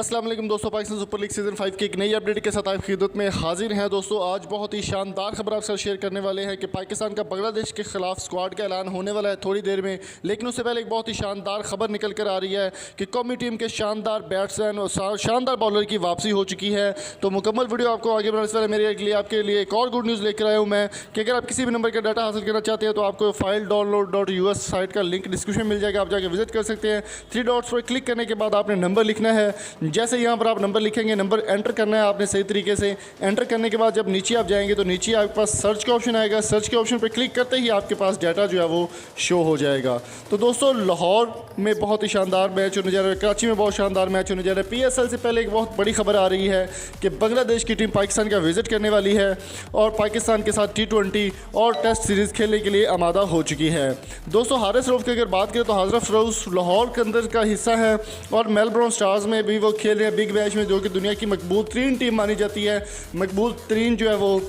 अस्सलाम वालेकुम दोस्तों, पाकिस्तान सुपर लीग सीज़न 5 की एक नई अपडेट के साथ आप खिदमत में हाजिर हैं। दोस्तों आज बहुत ही शानदार खबर आपके साथ शेयर करने वाले हैं कि पाकिस्तान का बांग्लादेश के खिलाफ स्क्वाड का ऐलान होने वाला है थोड़ी देर में। लेकिन उससे पहले एक बहुत ही शानदार खबर निकल कर आ रही है कि कौमी टीम के शानदार बैट्समैन और शानदार बॉलर की वापसी हो चुकी है। तो मुकम्मल वीडियो आपको आगे बढ़ाने से पहले मेरे लिए आपके लिए एक और गुड न्यूज़ लेकर आया हूँ मैं कि अगर आप किसी भी नंबर का डाटा हासिल करना चाहते हैं तो आपको फाइल download.us साइट का लिंक डिस्क्रिप्शन मिल जाएगा, आप जाके विजिट कर सकते हैं। 3 डॉट्स पर क्लिक करने के बाद आपने नंबर लिखना है। जैसे यहाँ पर आप नंबर लिखेंगे, नंबर एंटर करना है आपने सही तरीके से। एंटर करने के बाद जब नीचे आप जाएंगे तो नीचे आपके पास सर्च का ऑप्शन आएगा। सर्च के ऑप्शन पर क्लिक करते ही आपके पास डाटा जो है वो शो हो जाएगा। तो दोस्तों लाहौर में बहुत ही शानदार मैच होने जा रहा है, कराची में बहुत शानदार मैच होने जा रहा है। PSL से पहले एक बहुत बड़ी खबर आ रही है कि बांग्लादेश की टीम पाकिस्तान का विजिट करने वाली है और पाकिस्तान के साथ T20 और टेस्ट सीरीज़ खेलने के लिए आमादा हो चुकी है। दोस्तों हारिस रऊफ की अगर बात करें तो हारिस रऊफ लाहौर के अंदर का हिस्सा है और मेलबर्न स्टार्स में भी वो खेल रहे हैं बिग मैच में, जो कि दुनिया की मकबूल तरीन टीम मानी जाती है। मकबूल तरीन जो है वो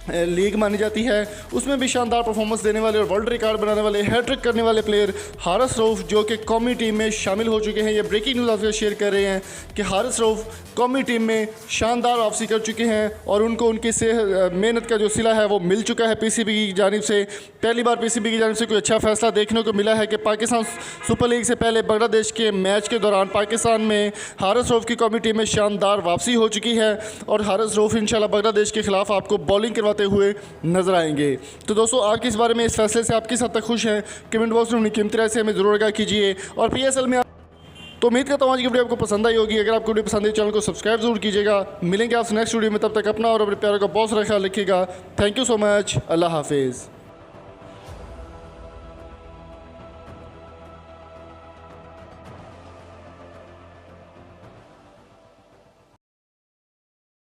लीग मानी जाती है, उसमें भी शानदार परफॉर्मेंस देने वाले और वर्ल्ड रिकॉर्ड बनाने वाले, हैट्रिक करने वाले प्लेयर हारिस रऊफ जो कि कौमी टीम में शामिल हो चुके हैं। ये ब्रेकिंग न्यूज़ आपसे शेयर कर रहे हैं कि हारिस रऊफ कौमी टीम में शानदार वापसी कर चुके हैं और उनको उनकी से मेहनत का जो सिला है वो मिल चुका है PCB की जानिब से। पहली बार PCB की जानिब से कोई अच्छा फैसला देखने को मिला है कि पाकिस्तान सुपर लीग से पहले बांग्लादेश के मैच के दौरान पाकिस्तान में हारिस रऊफ की कौमी टीम में शानदार वापसी हो चुकी है और हारिस रऊफ इंशाल्लाह बांग्लादेश के खिलाफ आपको बॉलिंग करवाते हुए नजर आएंगे। तो दोस्तों आप किस बारे में, इस फैसले से आप किस हद तक खुश हैं, कमेंट बॉक्स में अपनी कीमती राय से हमें जरूर आगाह कीजिए। और PSL में तो उम्मीद करता हूँ आज की वीडियो आपको पसंद आई होगी। अगर आपको वीडियो पसंद है चैनल को सब्सक्राइब जरूर कीजिएगा। मिलेंगे आपसे नेक्स्ट वीडियो में, तब तक अपना और अपने प्यारों का बहुत सारा ख्याल रखिएगा। Thank you so much. अल्लाह हाफिज़।